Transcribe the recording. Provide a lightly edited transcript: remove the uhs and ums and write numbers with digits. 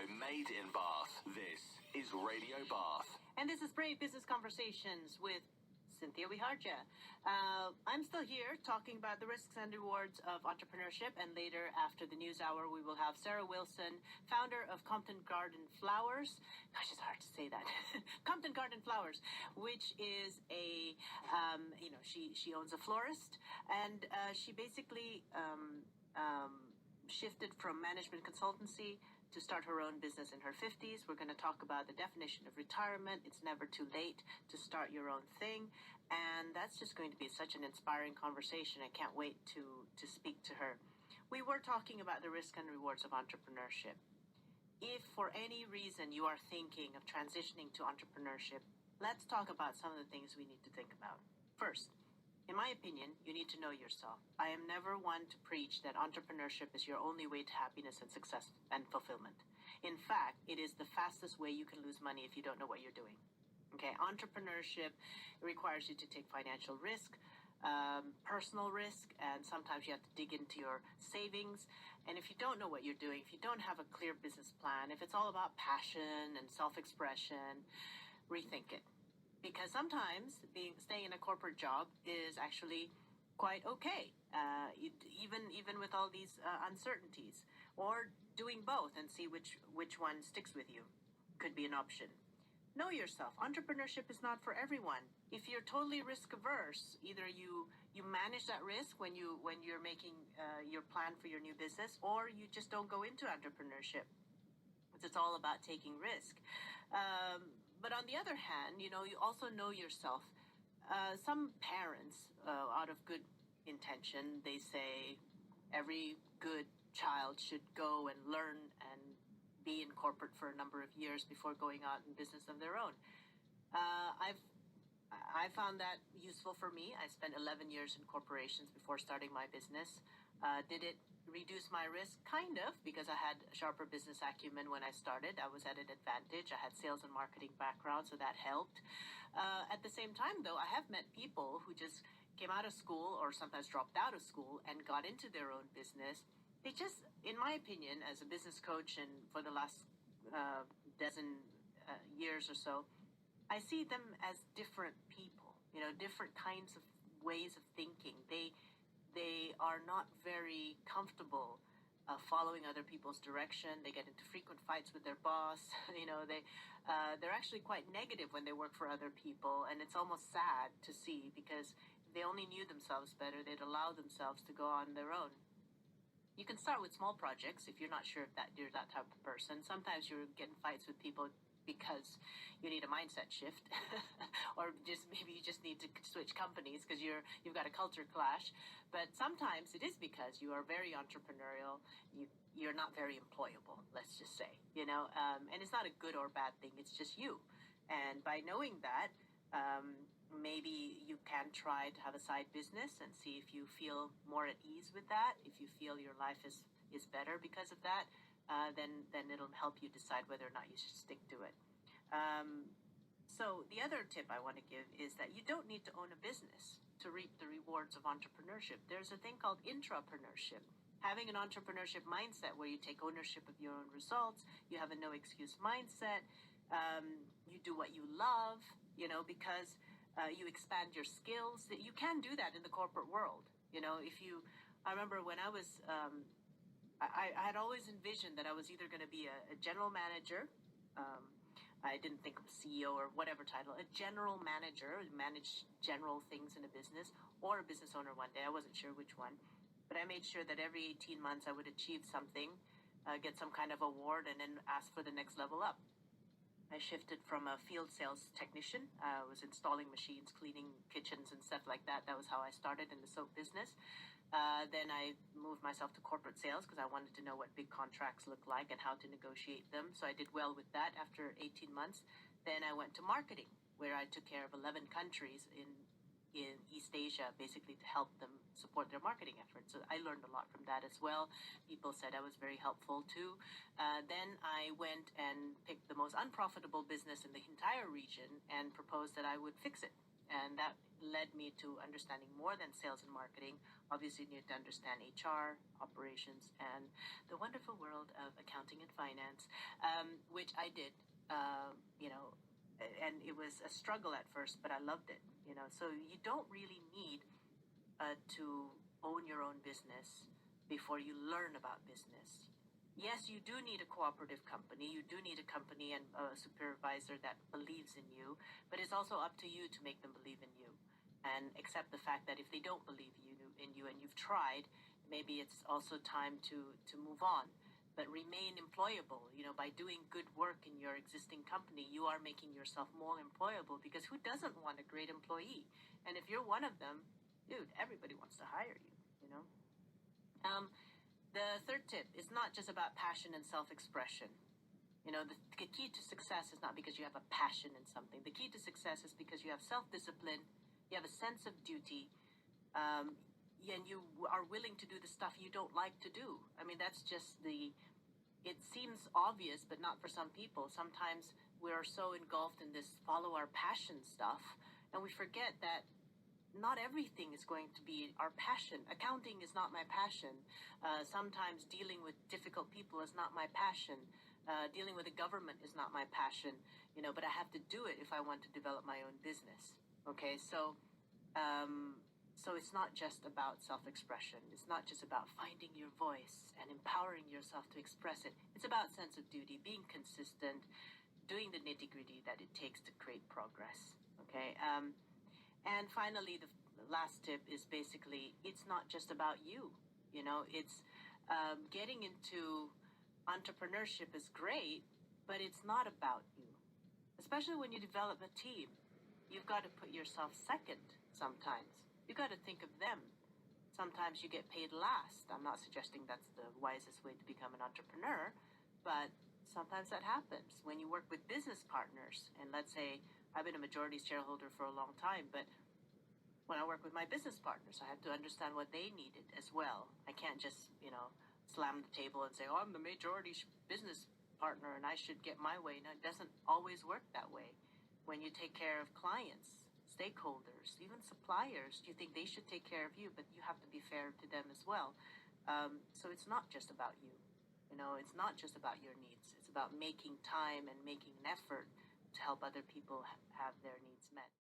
radio made in Bath. This is Radio Bath. And this is Brave Business Conversations with Cynthia Wiharja. I'm still here talking about the risks and rewards of entrepreneurship, and later after the news hour we will have Sarah Wilson, founder of Compton Garden Flowers. Gosh, it's hard to say that. Compton Garden Flowers, which is a, she owns a florist, and she basically shifted from management consultancy to start her own business in her 50s. We're going to talk about the definition of retirement. It's never too late to start your own thing. And that's just going to be such an inspiring conversation. I can't wait to speak to her. We were talking about the risks and rewards of entrepreneurship. If for any reason you are thinking of transitioning to entrepreneurship, let's talk about some of the things we need to think about. First, in my opinion, you need to know yourself. I am never one to preach that entrepreneurship is your only way to happiness and success and fulfillment. In fact, it is the fastest way you can lose money if you don't know what you're doing. Okay, entrepreneurship requires you to take financial risk, personal risk, and sometimes you have to dig into your savings. And if you don't know what you're doing, if you don't have a clear business plan, if it's all about passion and self-expression, rethink it. Because sometimes staying in a corporate job is actually quite okay, even with all these uncertainties. Or doing both and see which one sticks with you could be an option. Know yourself. Entrepreneurship is not for everyone. If you're totally risk averse, either you manage that risk when you're making your plan for your new business, or you just don't go into entrepreneurship. It's all about taking risk. But on the other hand, you also know yourself. Some parents, out of good intention, they say every good child should go and learn and be in corporate for a number of years before going out in business of their own. I found that useful for me. I spent 11 years in corporations before starting my business. Did it reduce my risk? Kind of, because I had sharper business acumen when I started. I was at an advantage. I had sales and marketing background, so that helped. At the same time, though, I have met people who just came out of school or sometimes dropped out of school and got into their own business. They just, in my opinion, as a business coach and for the last dozen years or so, I see them as different people, different kinds of ways of thinking. They are not very comfortable following other people's direction. They get into frequent fights with their boss. They're actually quite negative when they work for other people, and it's almost sad to see because if they only knew themselves better, they'd allow themselves to go on their own. You can start with small projects if you're not sure if that you're that type of person. Sometimes you're getting fights with people because you need a mindset shift or maybe you just need to switch companies because you've got a culture clash. But sometimes it is because you are very entrepreneurial. You're not very employable, let's just say, and it's not a good or bad thing. It's just you. And by knowing that, maybe you can try to have a side business and see if you feel more at ease with that. If you feel your life is better because of that, then it'll help you decide whether or not you should stick to it. So the other tip I want to give is that you don't need to own a business to reap the rewards of entrepreneurship. There's a thing called intrapreneurship. Having an entrepreneurship mindset where you take ownership of your own results, you have a no excuse mindset, you do what you love, because you expand your skills. You can do that in the corporate world. I remember when I was, I had always envisioned that I was either going to be a general manager. I didn't think of CEO or whatever title, a general manager, manage general things in a business, or a business owner one day. I wasn't sure which one, but I made sure that every 18 months I would achieve something, get some kind of award, and then ask for the next level up. I shifted from a field sales technician. I was installing machines, cleaning kitchens and stuff like that. That was how I started in the soap business. Then I moved myself to corporate sales because I wanted to know what big contracts look like and how to negotiate them. So I did well with that after 18 months. Then I went to marketing, where I took care of 11 countries in East Asia, basically to help them support their marketing efforts. So I learned a lot from that as well. People said I was very helpful too. Then I went and picked the most unprofitable business in the entire region and proposed that I would fix it. And that led me to understanding more than sales and marketing. Obviously, you need to understand HR, operations, and the wonderful world of accounting and finance. which I did. You know, and it was a struggle at first, but I loved it. You know, so you don't really need to own your own business before you learn about business. Yes, you do need a cooperative company. You do need a company and a supervisor that believes in you, but it's also up to you to make them believe in you and accept the fact that if they don't believe in you and you've tried, maybe it's also time to move on. But remain employable. You know, by doing good work in your existing company, you are making yourself more employable, because who doesn't want a great employee? And if you're one of them, dude, everybody wants to hire you, you know? The third tip is not just about passion and self-expression. You know, the key to success is not because you have a passion in something. The key to success is because you have self-discipline, you have a sense of duty, and you are willing to do the stuff you don't like to do. I mean, that's just it seems obvious, but not for some people. Sometimes we are so engulfed in this follow our passion stuff, and we forget that not everything is going to be our passion. Accounting is not my passion. Sometimes dealing with difficult people is not my passion. Dealing with the government is not my passion, you know, but I have to do it if I want to develop my own business. Okay, so it's not just about self-expression. It's not just about finding your voice and empowering yourself to express it. It's about sense of duty, being consistent, doing the nitty-gritty that it takes to create progress. Okay, and finally, the last tip is basically, it's not just about you. You know, it's getting into entrepreneurship is great, but it's not about you. Especially when you develop a team, you've got to put yourself second sometimes. You've got to think of them. Sometimes you get paid last. I'm not suggesting that's the wisest way to become an entrepreneur, but sometimes that happens when you work with business partners. And let's say I've been a majority shareholder for a long time, but when I work with my business partners, I have to understand what they needed as well. I can't just, you know, slam the table and say, oh, I'm the majority business partner and I should get my way. No, it doesn't always work that way. When you take care of clients, stakeholders, even suppliers, you think they should take care of you, but you have to be fair to them as well. So it's not just about you. You know, it's not just about your needs. It's about making time and making an effort to help other people have their needs met.